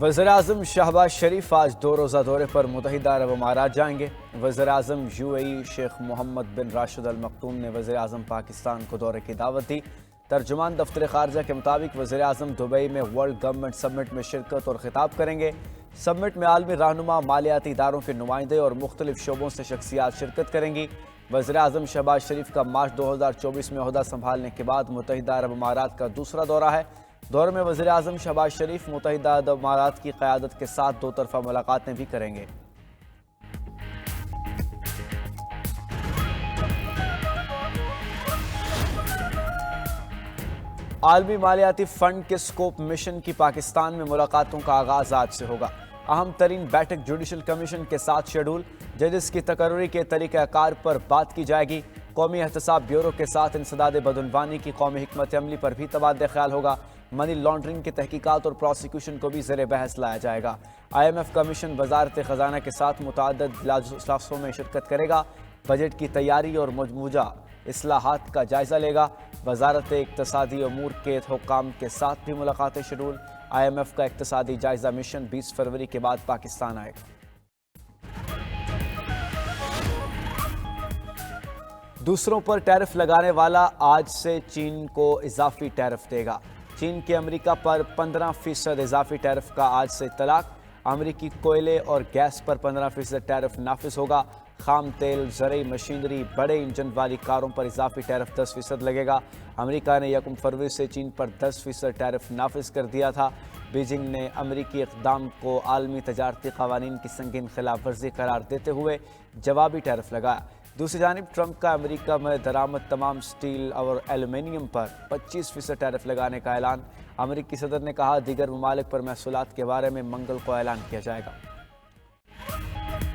वज़ीर-ए-आज़म शहबाज शरीफ आज 2 रोज़ा दौरे पर मुत्तहिदा अरब अमारात जाएंगे। वज़ीर-ए-आज़म UAE शेख मोहम्मद बिन राशिद अल मखतूम ने वज़ीर-ए-आज़म पाकिस्तान को दौरे की दावत दी। तर्जुमान दफ्तर ख़ारजा के मुताबिक वज़ीर-ए-आज़म दुबई में वर्ल्ड गवर्नमेंट समिट में शिरकत और खिताब करेंगे। समिट में आलमी रहनुमा, मालियाती इदारों के नुमाइंदे और मुख्तलिफ शोबों से शख्सियात शिरकत करेंगी। वज़ीर-ए-आज़म शहबाज शरीफ का मार्च 2024 में ओहदा संभालने के बाद मुत्तहिदा अरब अमारात का दूसरा दौरा है। दौरे में वज़ीर-ए-आज़म शहबाज शरीफ मुत्तहिदा अरब अमारात की क़यादत के साथ 2 तरफ़ा मुलाकातें भी करेंगे। आलमी मालियाती फ़ंड के स्कोप मिशन की पाकिस्तान में मुलाकातों का आगाज़ आज से होगा। अहम तरीन बैठक जुडिशल कमीशन के साथ शेड्यूल, जजेस की तकर्री के तरीक़ाकार पर बात की जाएगी। कौमी एहतसाब ब्यूरो के साथ इंसदाद बदनवानी की कौमी हिकमत अमली पर भी तबादला ख्याल होगा। मनी लॉन्ड्रिंग की तहकीकात और प्रोसिक्यूशन को भी ज़ेर बहस लाया जाएगा। IMF कमीशन वजारत ख़जाना के साथ मुतअद्दिद इजलासों में शिरकत करेगा। बजट की तैयारी और मजमूजा इस्लाहात का जायज़ा लेगा। वजारत इक़्तिसादी अमूर के हुक्काम के साथ भी मुलाकातें शेड्यूल। IMF का इक़्तिसादी जायज़ा मिशन 20 फरवरी के बाद पाकिस्तान आएगा। दूसरों पर टैरिफ लगाने वाला आज से चीन को इजाफी टैरिफ देगा। चीन के अमेरिका पर 15% इजाफी टैरिफ का आज से इत्तलाक। अमेरिकी कोयले और गैस पर 15% टैरिफ नाफिज होगा। खाम तेल, ज़रई मशीनरी, बड़े इंजन वाली कारों पर इजाफी टैरिफ 10% लगेगा। अमेरिका ने 1 फरवरी से चीन पर 10% टैरिफ नाफिज कर दिया था। बीजिंग ने अमेरिकी इक़दाम को आलमी तजारती क़वानीन की संगीन खिलाफ वर्जी करार देते हुए जवाबी टैरिफ लगाया। दूसरी जानिब ट्रंप का अमेरिका में दरामद तमाम स्टील और एल्युमिनियम पर 25% टैरिफ लगाने का ऐलान। अमेरिकी सदर ने कहा, दीगर ममालिक पर महसूलात के बारे में मंगल को ऐलान किया जाएगा।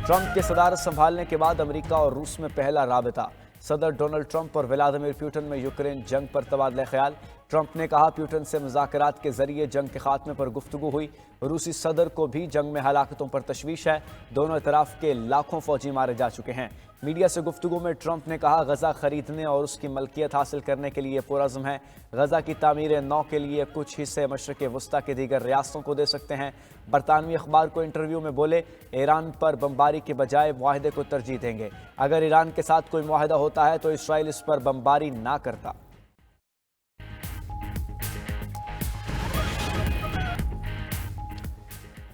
ट्रंप के सदारत संभालने के बाद अमेरिका और रूस में पहला राबता। सदर डोनाल्ड ट्रंप और व्लादिमीर पुतिन में यूक्रेन जंग पर तबादला ख्याल। ट्रंप ने कहा, पुतिन से मुज़ाकरात के जरिए जंग के खात्मे पर गुफ्तगू हुई। रूसी सदर को भी जंग में हलाकतों पर तशवीश है। दोनों तरफ के लाखों फौजी मारे जा चुके हैं। मीडिया से गुफ्तगू में ट्रंप ने कहा, गजा खरीदने और उसकी मलकियत हासिल करने के लिए पुरज़्म है। गजा की तामीर नौ के लिए कुछ हिस्से मशरक़ वस्ता के दीगर रियासतों को दे सकते हैं। बरतानवी अखबार को इंटरव्यू में बोले, ईरान पर बमबारी के बजाय मुआहदे को तरजीह देंगे। अगर ईरान के साथ कोई मुआहदा होता है तो इसराइल इस पर बमबारी ना करता।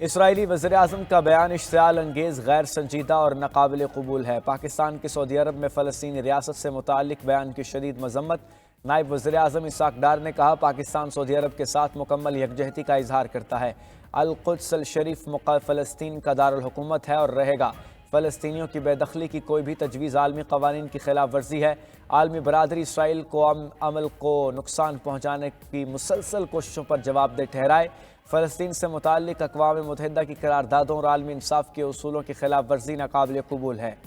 इसराइली वज़ीर-ए-आज़म का बयान इश्तिआल अंगेज़, गैर संजीदा और नाकाबिल कबूल है। पाकिस्तान की सऊदी अरब में फ़लस्तीनी रियासत से मुताल्लिक़ बयान की शदीद मज़म्मत। नायब वज़ीर-ए-आज़म इसाक डार ने कहा, पाकिस्तान सऊदी अरब के साथ मुकम्मल यकजहती का इजहार करता है। अल-कुद्स अल-शरीफ फ़लस्तीन का दारुल हुकूमत है और रहेगा। फ़लस्तीनियों की बेदखली की कोई भी तजवीज़ आलमी क़वानीन की खिलाफ वर्जी है। आलमी बरादरी इसराइल को अमल को नुकसान पहुँचाने की मुसलसल कोशिशों पर जवाबदेह ठहराए। फ़लस्तीन से मुताल्लिक़ अक़वाम मुत्तहिदा की करारदादों और आलमी इंसाफ के उसूलों की खिलाफ वर्जी नाकाबिल कबूल है।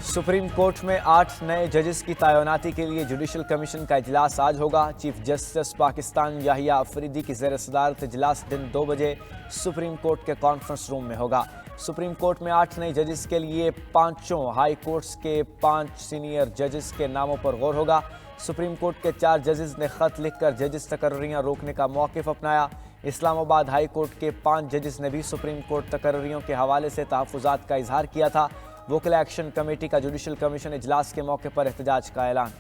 सुप्रीम कोर्ट में 8 नए जजेस की तैनाती के लिए जुडिशल कमीशन का इजलास आज होगा। चीफ जस्टिस पाकिस्तान याहिया अफरीदी की ज़ेर सदारत इजलास दिन 2 बजे सुप्रीम कोर्ट के कॉन्फ्रेंस रूम में होगा। सुप्रीम कोर्ट में 8 नए जजेस के लिए 5 हाई कोर्ट्स के 5 सीनियर जजेस के नामों पर गौर होगा। सुप्रीम कोर्ट के 4 जजेस ने ख़त लिखकर जजेस तकर्रियाँ रोकने का मौक़िफ़ अपनाया। इस्लामाबाद हाई कोर्ट के 5 जजेस ने भी सुप्रीम कोर्ट तकर्रियों के हवाले से तहफ़्फ़ुज़ात का इजहार किया था। वोकल एक्शन कमेटी का जुडिशल कमीशन इजलास के मौके पर एहतजाज का ऐलान।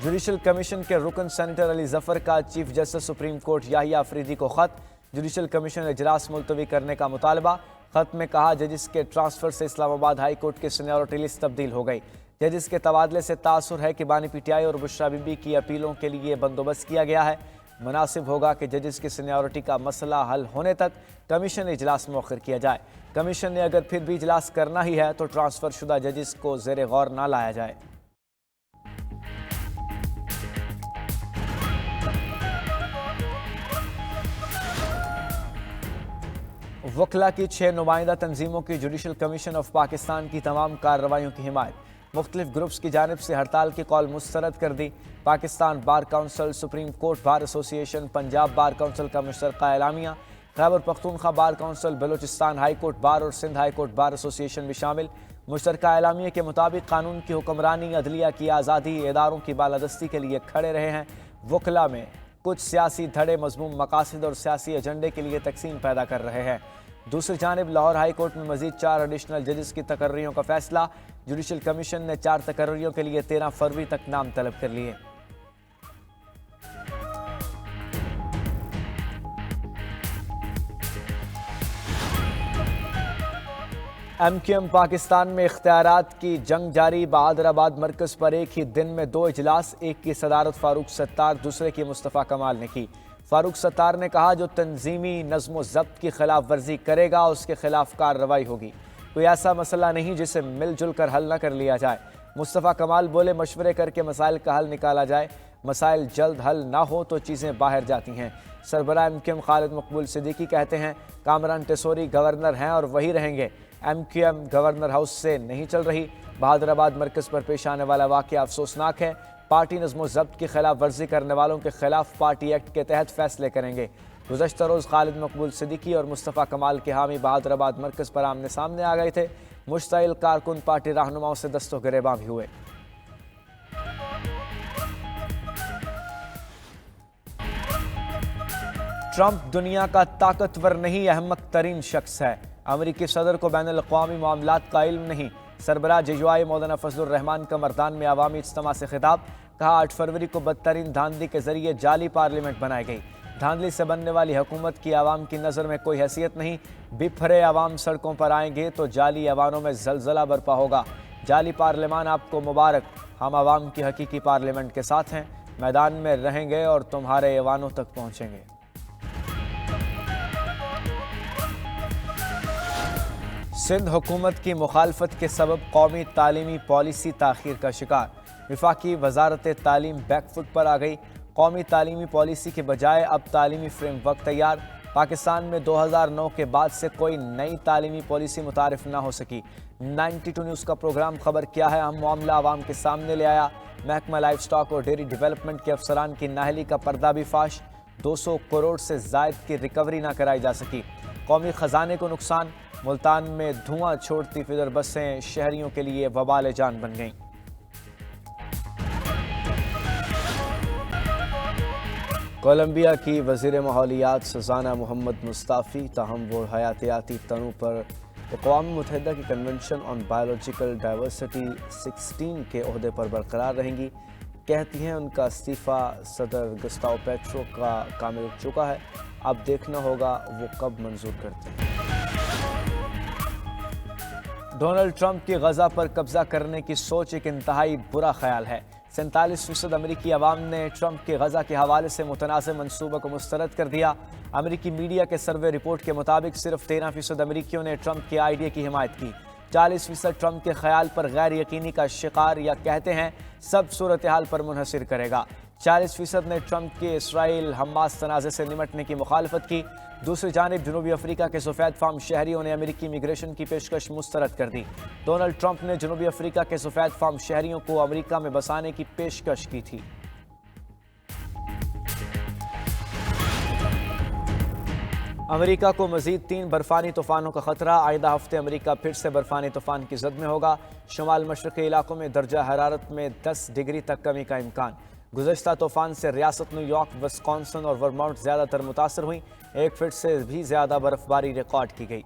जुडिशल कमीशन के रुकन सेनेटर अली जफर का chief justice supreme court Yahya Afridi को खत। जुडिशल कमीशन इजलास मुलतवी करने का मुतालबा। खत में कहा, जजिस के ट्रांसफर से इस्लामाबाद हाई कोर्ट की सीनियरिटी लिस्ट तब्दील हो गई। जजिस के तबादले से तासुर है कि बानी पीटीआई और बुशरा बीबी की अपीलों के लिए बंदोबस्त किया गया है। मुनासिब होगा कि जजिस की सीनियरिटी का मसला हल होने तक कमीशन इजलास मौखर किया जाए। कमीशन ने अगर फिर भी इजलास करना ही है तो ट्रांसफर शुदा जजिस को ज़ेर गौर ना लाया जाए। वकला की 6 नुमाइंदा तंजीमों की जुडिशल कमीशन ऑफ पाकिस्तान की तमाम कार्रवाइयों की हिमायत। मुख्तलिफ ग्रुप्स की जानिब से हड़ताल की कॉल मुस्तरद कर दी। Pakistan bar council, supreme court bar association, Punjab bar council का मुश्तरका एलामिया, Khyber Pakhtunkhwa bar council, Balochistan high court bar और Sindh high court bar association भी शामिल। मुश्तरका एलामिया के मुताबिक कानून की हुक्मरानी, अदलिया की आज़ादी, इदारों की बालादस्ती के लिए खड़े रहे हैं। वकला में कुछ सियासी धड़े मज़मूम मकासद और सियासी एजेंडे के लिए तकसीम पैदा कर रहे हैं। दूसरी जानिब लाहौर हाई कोर्ट में मजीद 4 एडिशनल जजेस की तकर्रियों का फैसला। जुडिशल कमीशन ने 4 तकर्रियों के लिए 13 फरवरी तक नाम तलब कर लिए। MQM पाकिस्तान में इख्तियारात की जंग जारी। बहादुराबाद मरकज पर एक ही दिन में 2 इजलास, एक की सदारत फारूक सत्तार, दूसरे की मुस्तफ़ा कमाल ने की। फारूक सत्तार ने कहा, जो तंजीमी नज़्म ज़ब्त की खिलाफ वर्जी करेगा उसके खिलाफ कार्रवाई होगी। कोई ऐसा मसला नहीं जिसे मिलजुल कर हल न कर लिया जाए। मुस्तफ़ा कमाल बोले, मशवरे करके मसाइल का हल निकाला जाए। मसाइल जल्द हल ना हो तो चीज़ें बाहर जाती हैं। सरबराह MQM खालिद मकबूल सिद्दीकी कहते हैं, कामरान टेसोरी गवर्नर हैं और वही रहेंगे। MQM गवर्नर हाउस से नहीं चल रही। बहादुराबाद मरकज़ पर पेश आने वाला वाक़या अफसोसनाक है। पार्टी नज़्म ज़ब्त की खिलाफ वर्जी करने वालों के खिलाफ पार्टी एक्ट के तहत फैसले करेंगे। गुज़श्ता रोज़ खालिद मकबूल सिद्दीकी और मुस्तफ़ा कमाल के हामी बहादुराबाद मरकज़ पर आमने सामने आ गए थे। मुश्ताइल कारकुन पार्टी रहनुमाओं से दस्तो गिरेबां भी हुए। ट्रंप दुनिया का ताकतवर नहीं, अहमक तरीन शख्स है। अमरीकी सदर को बैनुल-अक़वामी मामलात का इल्म नहीं। सरबराह JUI मौलाना फजलुर रहमान का मर्दान में अवामी इज्तिमा से खिताब। कहा, 8 फरवरी को बदतरीन धांधली के जरिए जाली पार्लियामेंट बनाई गई। धांधली से बनने वाली हुकूमत की आवाम की नज़र में कोई हैसियत नहीं। बिफरे आवाम सड़कों पर आएंगे तो जाली ऐवानों में जलजला बरपा होगा। जाली पार्लियामान आपको मुबारक, हम आवाम की हकीकी पार्लियामेंट के साथ हैं। मैदान में रहेंगे और तुम्हारे ऐवानों तक पहुँचेंगे। सिंध हुकूमत की मुखालफत के सबब कौमी तालीमी पॉलिसी ताख़ीर का शिकार। वफाकी वजारत तालीम बैकफुट पर आ गई। कौमी तालीमी पॉलिसी के बजाय अब तालीमी फ्रेमवर्क तैयार। पाकिस्तान में 2009 के बाद से कोई नई तालीमी पॉलिसी मुतारिफ ना हो सकी। 92 न्यूज़ का प्रोग्राम खबर क्या है अहम मामला आवाम के सामने ले आया। महकमा लाइफ स्टॉक और डेयरी डेवलपमेंट के अफसरान की नाहली का पर्दा भी फाश। 200 करोड़ से ज़ायद की रिकवरी ना कराई जा सकी। कौमी ख़जाने को नुकसान। मुल्तान में धुआं छोड़ती फिदर बसें शहरियों के लिए वबाल जान बन गईं। कोलंबिया की वज़ीर माहौलियात सुज़ाना मोहम्मद मुस्ताफ़ी ताहम वो हयातियाती तनों पर अक़वाम मुत्तहिदा की कन्वेंशन ऑन बायोलॉजिकल डाइवर्सिटी 16 के ओहदे पर बरकरार रहेंगी। कहती हैं उनका इस्तीफ़ा सदर गुस्ताव पेट्रो का काम रुक चुका है, अब देखना होगा वो कब मंजूर करते हैं। डोनाल्ड ट्रंप की गजा पर कब्जा करने की सोच एक इंतहाई बुरा ख्याल है। 47% अमरीकी अवाम ने ट्रंप के गजा के हवाले से मुतनाज़ मनसूबे को मुस्तरद कर दिया। अमरीकी मीडिया के सर्वे रिपोर्ट के मुताबिक सिर्फ 13% अमरीकियों ने ट्रंप के आइडिया की हिमायत की। 40% ट्रंप के ख्याल पर गैर यकीनी का शिकार या कहते हैं सब सूरत हाल पर मुनहसिर करेगा। 40% ने ट्रंप के इसराइल हमास तनाज़े से निमटने की मुखालफत की। दूसरी जानिब जनूबी अफ्रीका के सफ़ेद फार्म शहरियों ने अमेरिकी इमिग्रेशन की पेशकश मुस्तरद कर दी। डोनाल्ड ट्रंप ने जनूबी अफ्रीका के सफ़ेद फार्म शहरियों को अमेरिका में बसाने की पेशकश की थी। अमेरिका को मज़ीद 3 बर्फानी तूफ़ानों का ख़तरा। आइंदा हफ्ते अमेरिका फिर से बर्फानी तूफ़ान की जद में होगा। शुमाल मशरक़ी इलाकों में दर्जा हरारत में 10 डिग्री तक कमी का इम्कान। गुज़श्ता तूफ़ान से रियासत न्यूयॉर्क, विस्कॉन्सिन और वर्माउंट ज़्यादातर मुतासर हुई। 1 फीट से भी ज़्यादा बर्फबारी रिकॉर्ड की गई।